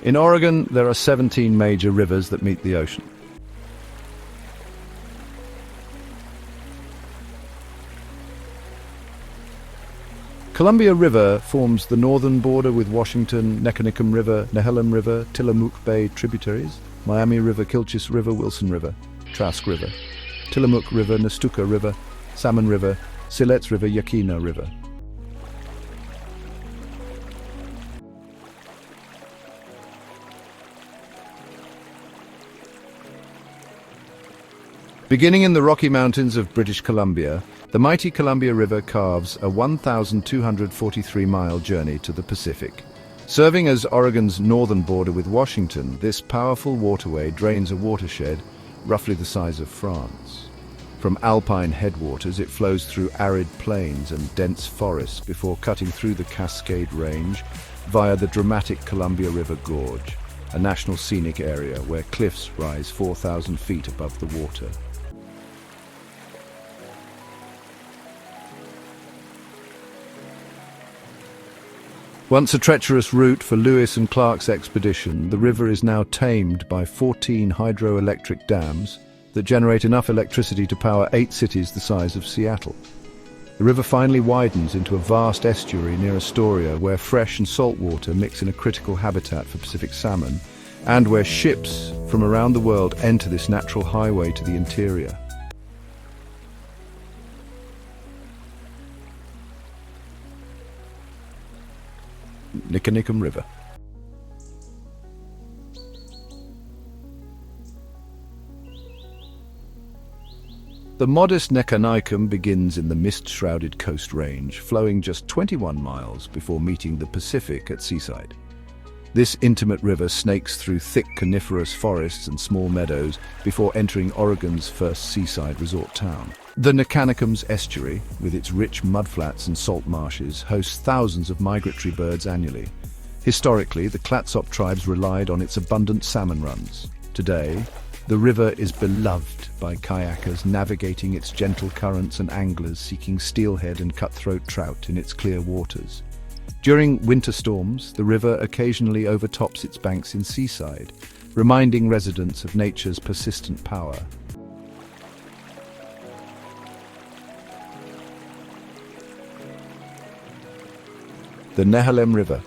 In Oregon, there are 17 major rivers that meet the ocean. Columbia River forms the northern border with Washington, Neckarnicum River, Nehalem River, Tillamook Bay tributaries, Miami River, Kilchis River, Wilson River, Trask River, Tillamook River, Nestucca River, Salmon River, Siletz River, Yakina River. Beginning in the Rocky Mountains of British Columbia, the mighty Columbia River carves a 1,243-mile journey to the Pacific. Serving as Oregon's northern border with Washington, this powerful waterway drains a watershed roughly the size of France. From alpine headwaters, it flows through arid plains and dense forests before cutting through the Cascade Range via the dramatic Columbia River Gorge, a national scenic area where cliffs rise 4,000 feet above the water. Once a treacherous route for Lewis and Clark's expedition, the river is now tamed by 14 hydroelectric dams that generate enough electricity to power 8 cities the size of Seattle. The river finally widens into a vast estuary near Astoria, where fresh and salt water mix in a critical habitat for Pacific salmon, and where ships from around the world enter this natural highway to the interior. Neckarnicum River. The modest Neckarnicum begins in the mist-shrouded Coast Range, flowing just 21 miles before meeting the Pacific at Seaside. This intimate river snakes through thick coniferous forests and small meadows before entering Oregon's first seaside resort town. The Neckarnicum's estuary, with its rich mudflats and salt marshes, hosts thousands of migratory birds annually. Historically, the Clatsop tribes relied on its abundant salmon runs. Today, the river is beloved by kayakers navigating its gentle currents and anglers seeking steelhead and cutthroat trout in its clear waters. During winter storms, the river occasionally overtops its banks in Seaside, reminding residents of nature's persistent power. The Nehalem River.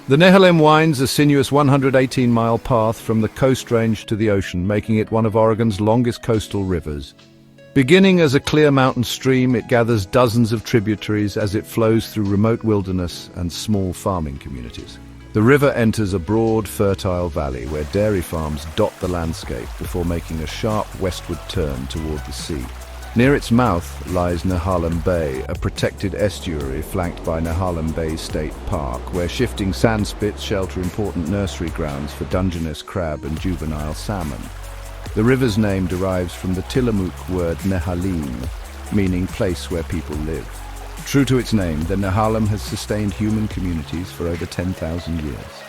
The Nehalem winds a sinuous 118-mile path from the Coast Range to the ocean, making it one of Oregon's longest coastal rivers. Beginning as a clear mountain stream, it gathers dozens of tributaries as it flows through remote wilderness and small farming communities. The river enters a broad, fertile valley where dairy farms dot the landscape before making a sharp westward turn toward the sea. Near its mouth lies Nehalem Bay, a protected estuary flanked by Nehalem Bay State Park, where shifting sand spits shelter important nursery grounds for Dungeness crab and juvenile salmon. The river's name derives from the Tillamook word Nehalim, meaning place where people live. True to its name, the Nehalem has sustained human communities for over 10,000 years.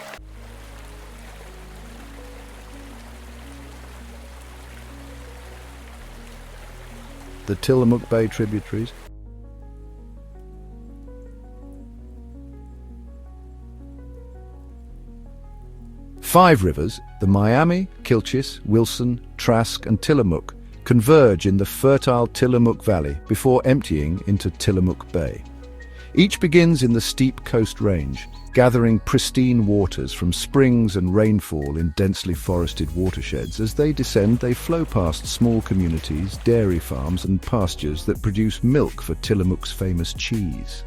The Tillamook Bay tributaries. Five rivers, the Miami, Kilchis, Wilson, Trask, and Tillamook, converge in the fertile Tillamook Valley before emptying into Tillamook Bay. Each begins in the steep Coast Range, gathering pristine waters from springs and rainfall in densely forested watersheds. As they descend, they flow past small communities, dairy farms, and pastures that produce milk for Tillamook's famous cheese.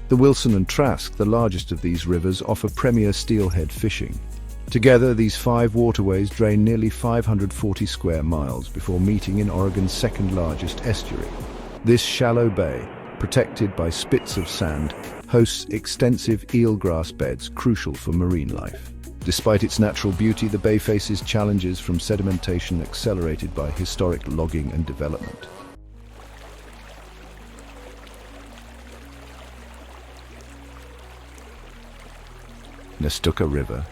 The Wilson and Trask, the largest of these rivers, offer premier steelhead fishing. Together, these five waterways drain nearly 540 square miles before meeting in Oregon's second-largest estuary. This shallow bay, protected by spits of sand, hosts extensive eelgrass beds crucial for marine life. Despite its natural beauty, the bay faces challenges from sedimentation accelerated by historic logging and development. Nestucca River.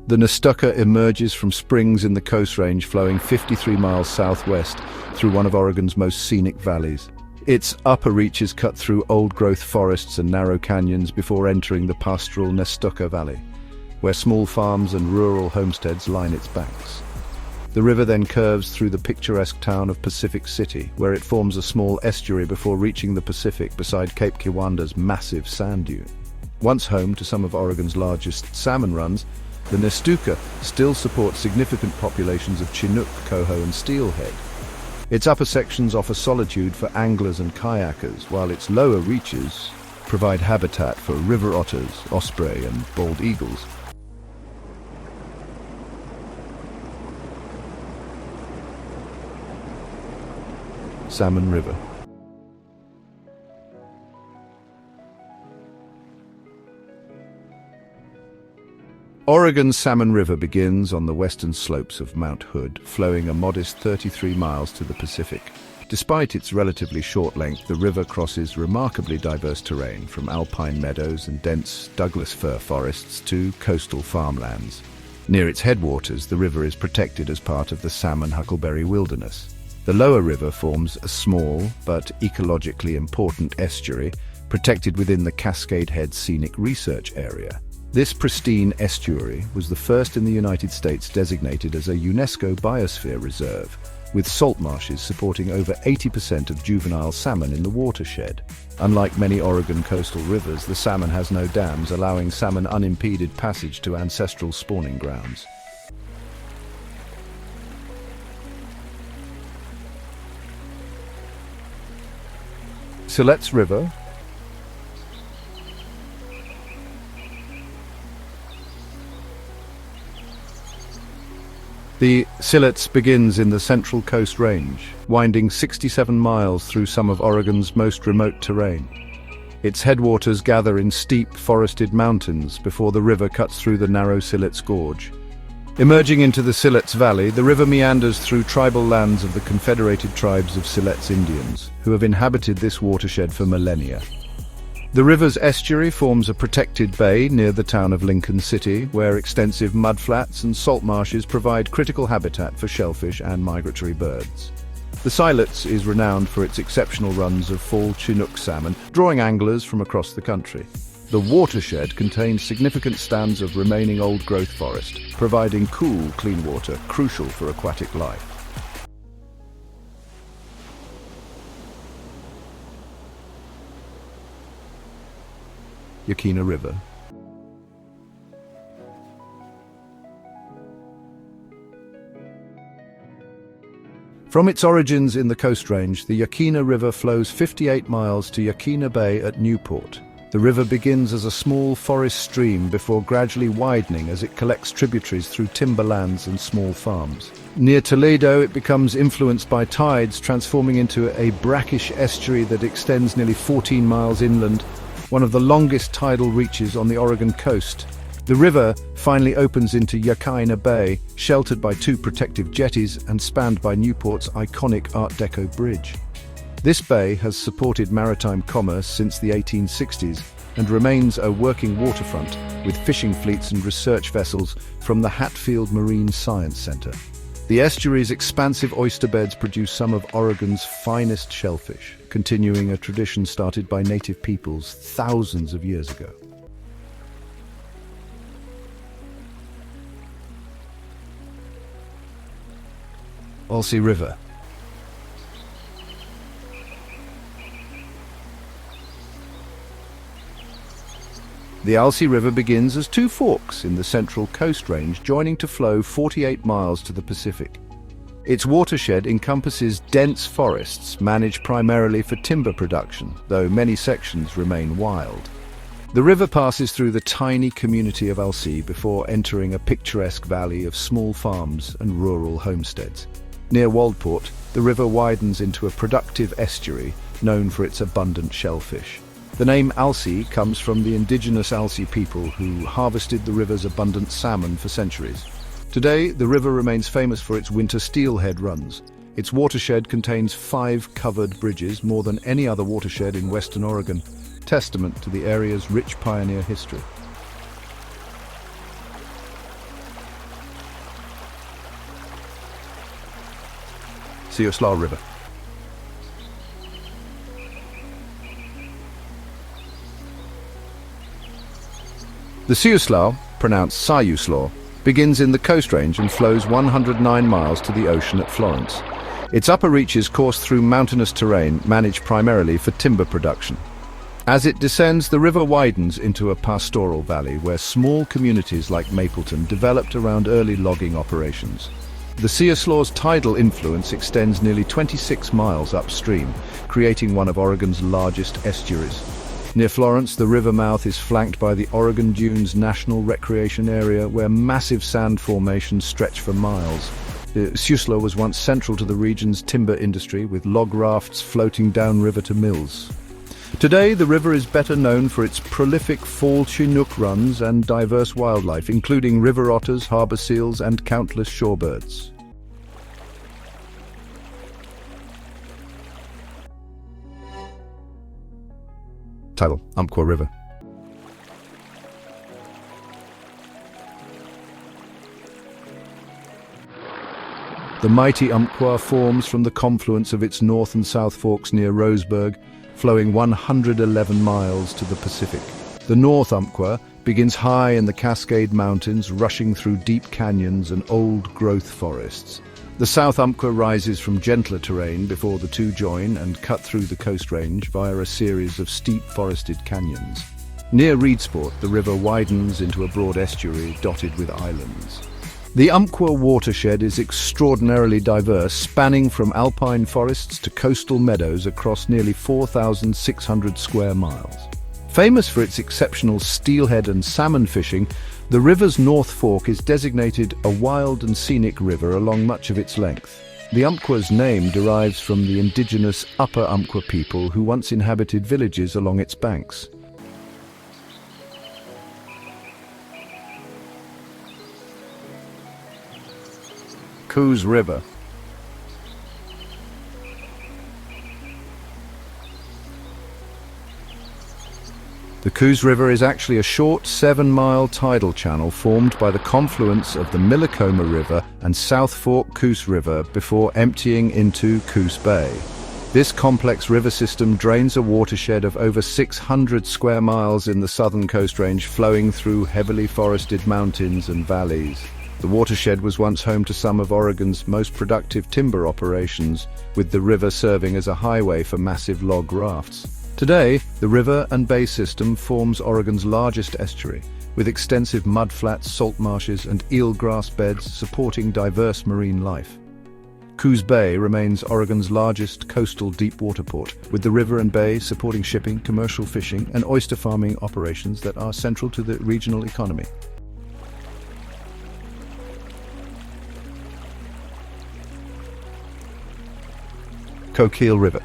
The Nestucca emerges from springs in the Coast Range, flowing 53 miles southwest through one of Oregon's most scenic valleys. Its upper reaches cut through old-growth forests and narrow canyons before entering the pastoral Nestucca Valley, where small farms and rural homesteads line its banks. The river then curves through the picturesque town of Pacific City, where it forms a small estuary before reaching the Pacific beside Cape Kiwanda's massive sand dune. Once home to some of Oregon's largest salmon runs, the Nestucca still supports significant populations of Chinook, coho and steelhead. Its upper sections offer solitude for anglers and kayakers, while its lower reaches provide habitat for river otters, osprey and bald eagles. Salmon River. Oregon's Salmon River begins on the western slopes of Mount Hood, flowing a modest 33 miles to the Pacific. Despite its relatively short length, the river crosses remarkably diverse terrain, from alpine meadows and dense Douglas fir forests to coastal farmlands. Near its headwaters, the river is protected as part of the Salmon Huckleberry Wilderness. The lower river forms a small but ecologically important estuary, protected within the Cascade Head Scenic Research Area. This pristine estuary was the first in the United States designated as a UNESCO Biosphere Reserve, with salt marshes supporting over 80% of juvenile salmon in the watershed. Unlike many Oregon coastal rivers, the salmon has no dams, allowing salmon unimpeded passage to ancestral spawning grounds. Siletz River. The Siletz begins in the Central Coast Range, winding 67 miles through some of Oregon's most remote terrain. Its headwaters gather in steep, forested mountains before the river cuts through the narrow Siletz Gorge. Emerging into the Siletz Valley, the river meanders through tribal lands of the Confederated Tribes of Siletz Indians, who have inhabited this watershed for millennia. The river's estuary forms a protected bay near the town of Lincoln City, where extensive mudflats and salt marshes provide critical habitat for shellfish and migratory birds. The Siletz is renowned for its exceptional runs of fall Chinook salmon, drawing anglers from across the country. The watershed contains significant stands of remaining old-growth forest, providing cool, clean water crucial for aquatic life. Yaquina River. From its origins in the Coast Range, the Yaquina River flows 58 miles to Yaquina Bay at Newport. The river begins as a small forest stream before gradually widening as it collects tributaries through timberlands and small farms. Near Toledo, it becomes influenced by tides, transforming into a brackish estuary that extends nearly 14 miles inland, one of the longest tidal reaches on the Oregon coast. The river finally opens into Yaquina Bay, sheltered by two protective jetties and spanned by Newport's iconic Art Deco bridge. This bay has supported maritime commerce since the 1860s and remains a working waterfront with fishing fleets and research vessels from the Hatfield Marine Science Center. The estuary's expansive oyster beds produce some of Oregon's finest shellfish, continuing a tradition started by native peoples thousands of years ago. Alsea River. The Alsea River begins as two forks in the Central Coast Range, joining to flow 48 miles to the Pacific. Its watershed encompasses dense forests managed primarily for timber production, though many sections remain wild. The river passes through the tiny community of Alsea before entering a picturesque valley of small farms and rural homesteads. Near Waldport, the river widens into a productive estuary known for its abundant shellfish. The name Alsea comes from the indigenous Alsea people who harvested the river's abundant salmon for centuries. Today, the river remains famous for its winter steelhead runs. Its watershed contains 5 covered bridges, more than any other watershed in western Oregon, testament to the area's rich pioneer history. Siuslaw River. The Siuslaw, pronounced Siuslaw, begins in the Coast Range and flows 109 miles to the ocean at Florence. Its upper reaches course through mountainous terrain managed primarily for timber production. As it descends, the river widens into a pastoral valley where small communities like Mapleton developed around early logging operations. The Siuslaw's tidal influence extends nearly 26 miles upstream, creating one of Oregon's largest estuaries. Near Florence, the river mouth is flanked by the Oregon Dunes National Recreation Area, where massive sand formations stretch for miles. The Siuslaw was once central to the region's timber industry, with log rafts floating downriver to mills. Today, the river is better known for its prolific fall Chinook runs and diverse wildlife, including river otters, harbor seals, and countless shorebirds. Title: Umpqua River. The mighty Umpqua forms from the confluence of its north and south forks near Roseburg, flowing 111 miles to the Pacific. The North Umpqua begins high in the Cascade Mountains, rushing through deep canyons and old-growth forests. The South Umpqua rises from gentler terrain before the two join and cut through the Coast Range via a series of steep forested canyons. Near Reedsport, the river widens into a broad estuary dotted with islands. The Umpqua watershed is extraordinarily diverse, spanning from alpine forests to coastal meadows across nearly 4,600 square miles. Famous for its exceptional steelhead and salmon fishing, the river's North Fork is designated a wild and scenic river along much of its length. The Umpqua's name derives from the indigenous Upper Umpqua people who once inhabited villages along its banks. Coos River. The Coos River is actually a short 7-mile tidal channel formed by the confluence of the Millicoma River and South Fork Coos River before emptying into Coos Bay. This complex river system drains a watershed of over 600 square miles in the southern Coast Range, flowing through heavily forested mountains and valleys. The watershed was once home to some of Oregon's most productive timber operations, with the river serving as a highway for massive log rafts. Today, the river and bay system forms Oregon's largest estuary, with extensive mudflats, salt marshes, and eelgrass beds supporting diverse marine life. Coos Bay remains Oregon's largest coastal deep-water port, with the river and bay supporting shipping, commercial fishing, and oyster farming operations that are central to the regional economy. Coquille River.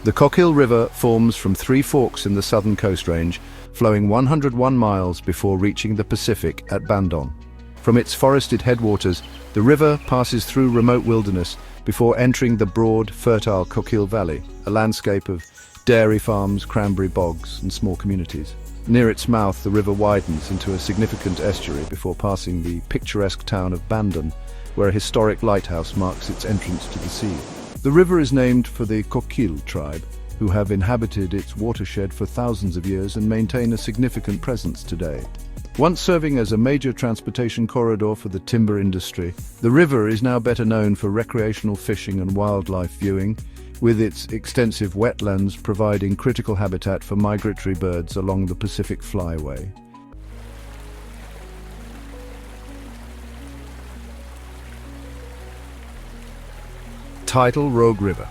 The Coquille River forms from 3 forks in the southern Coast Range, flowing 101 miles before reaching the Pacific at Bandon. From its forested headwaters, the river passes through remote wilderness before entering the broad, fertile Coquille Valley, a landscape of dairy farms, cranberry bogs, and small communities. Near its mouth, the river widens into a significant estuary before passing the picturesque town of Bandon, where a historic lighthouse marks its entrance to the sea. The river is named for the Coquille tribe, who have inhabited its watershed for thousands of years and maintain a significant presence today. Once serving as a major transportation corridor for the timber industry, the river is now better known for recreational fishing and wildlife viewing, with its extensive wetlands providing critical habitat for migratory birds along the Pacific Flyway. Tidal Rogue River.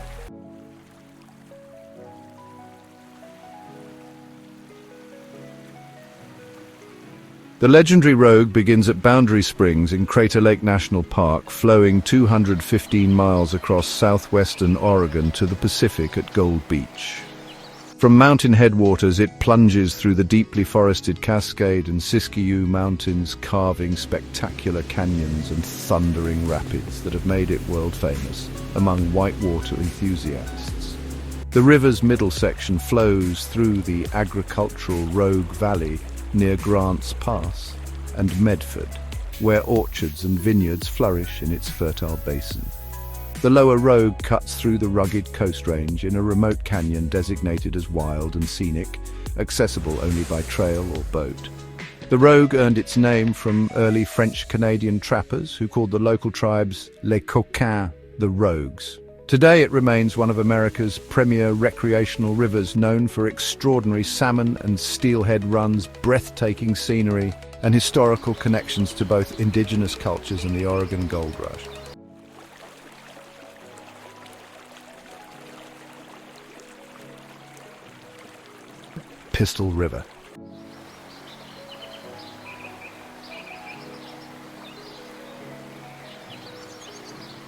The legendary Rogue begins at Boundary Springs in Crater Lake National Park, flowing 215 miles across southwestern Oregon to the Pacific at Gold Beach. From mountain headwaters, it plunges through the deeply forested Cascade and Siskiyou Mountains, carving spectacular canyons and thundering rapids that have made it world famous among whitewater enthusiasts. The river's middle section flows through the agricultural Rogue Valley, near Grants Pass, and Medford, where orchards and vineyards flourish in its fertile basin. The lower Rogue cuts through the rugged coast range in a remote canyon designated as wild and scenic, accessible only by trail or boat. The Rogue earned its name from early French-Canadian trappers who called the local tribes les coquins, the Rogues. Today it remains one of America's premier recreational rivers, known for extraordinary salmon and steelhead runs, breathtaking scenery, and historical connections to both indigenous cultures and the Oregon Gold Rush. Pistol River.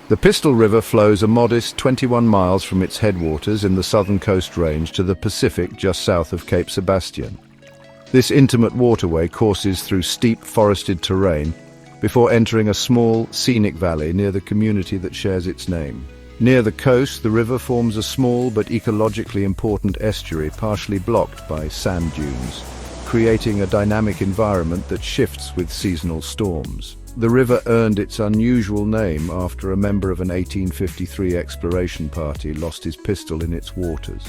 The Pistol River flows a modest 21 miles from its headwaters in the southern Coast Range to the Pacific just south of Cape Sebastian. This intimate waterway courses through steep forested terrain before entering a small, scenic valley near the community that shares its name. Near the coast, the river forms a small but ecologically important estuary partially blocked by sand dunes, creating a dynamic environment that shifts with seasonal storms. The river earned its unusual name after a member of an 1853 exploration party lost his pistol in its waters.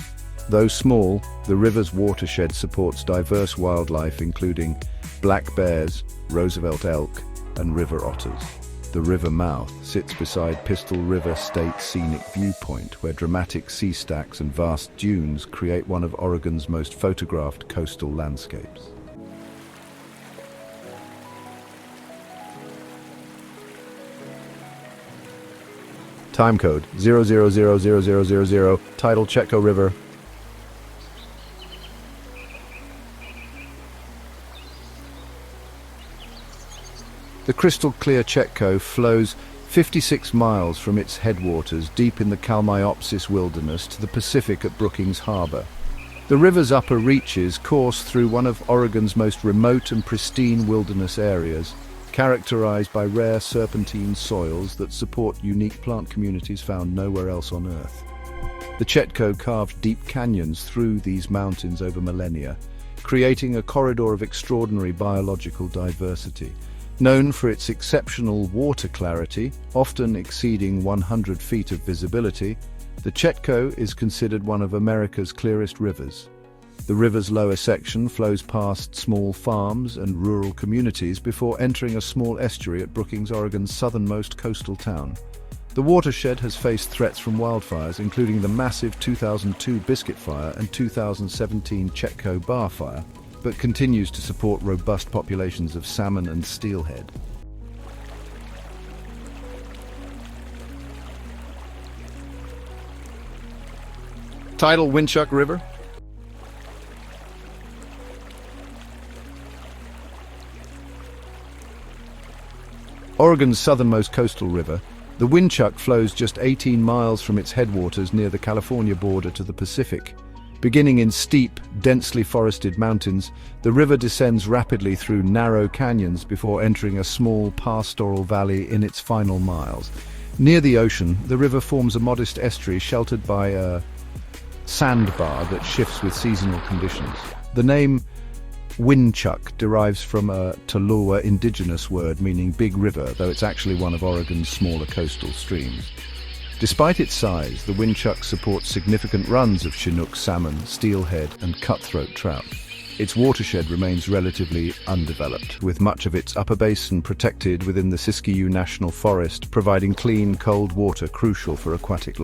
Though small, the river's watershed supports diverse wildlife including black bears, Roosevelt elk, and river otters. The river mouth sits beside Pistol River State Scenic Viewpoint, where dramatic sea stacks and vast dunes create one of Oregon's most photographed coastal landscapes. Time code 000000, tidal Chetco River. The crystal-clear Chetco flows 56 miles from its headwaters deep in the Kalmiopsis wilderness to the Pacific at Brookings Harbor. The river's upper reaches course through one of Oregon's most remote and pristine wilderness areas, characterized by rare serpentine soils that support unique plant communities found nowhere else on Earth. The Chetco carved deep canyons through these mountains over millennia, creating a corridor of extraordinary biological diversity. Known for its exceptional water clarity, often exceeding 100 feet of visibility, the Chetco is considered one of America's clearest rivers. The river's lower section flows past small farms and rural communities before entering a small estuary at Brookings, Oregon's southernmost coastal town. The watershed has faced threats from wildfires, including the massive 2002 Biscuit Fire and 2017 Chetco Bar Fire, but continues to support robust populations of salmon and steelhead. Tidal Winchuck River. Oregon's southernmost coastal river, the Winchuck flows just 18 miles from its headwaters near the California border to the Pacific. Beginning in steep, densely forested mountains, the river descends rapidly through narrow canyons before entering a small pastoral valley in its final miles. Near the ocean, the river forms a modest estuary sheltered by a sandbar that shifts with seasonal conditions. The name Winchuck derives from a Tolowa indigenous word meaning big river, though it's actually one of Oregon's smaller coastal streams. Despite its size, the Winchuck supports significant runs of Chinook salmon, steelhead, and cutthroat trout. Its watershed remains relatively undeveloped, with much of its upper basin protected within the Siskiyou National Forest, providing clean, cold water crucial for aquatic life.